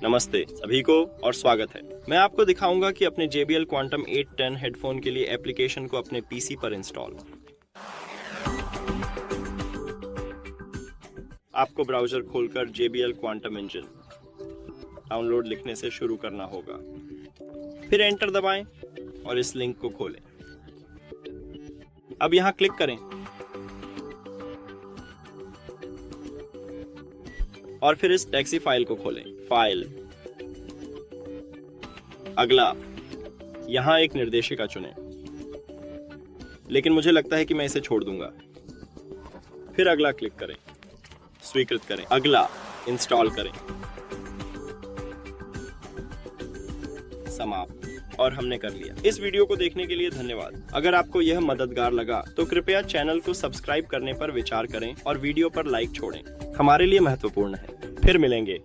नमस्ते सभी को और स्वागत है। मैं आपको दिखाऊंगा कि अपने JBL Quantum 810 हेडफोन के लिए एप्लीकेशन को अपने पीसी पर इंस्टॉल। आपको ब्राउजर खोलकर JBL Quantum Engine डाउनलोड लिखने से शुरू करना होगा। फिर एंटर दबाएं और इस लिंक को खोलें। अब यहां क्लिक करें और फिर इस टैक्सी फाइल को खोलें। फाइल, अगला, यहां एक निर्देशिका चुनें, लेकिन मुझे लगता है कि मैं इसे छोड़ दूंगा। फिर अगला क्लिक करें, स्वीकृत करें। अगला, इंस्टॉल करें, समाप्त। और हमने कर लिया। इस वीडियो को देखने के लिए धन्यवाद। अगर आपको यह मददगार लगा तो कृपया चैनल को सब्सक्राइब करने पर विचार करें और वीडियो पर लाइक छोड़ें। हमारे लिए महत्वपूर्ण है। फिर मिलेंगे।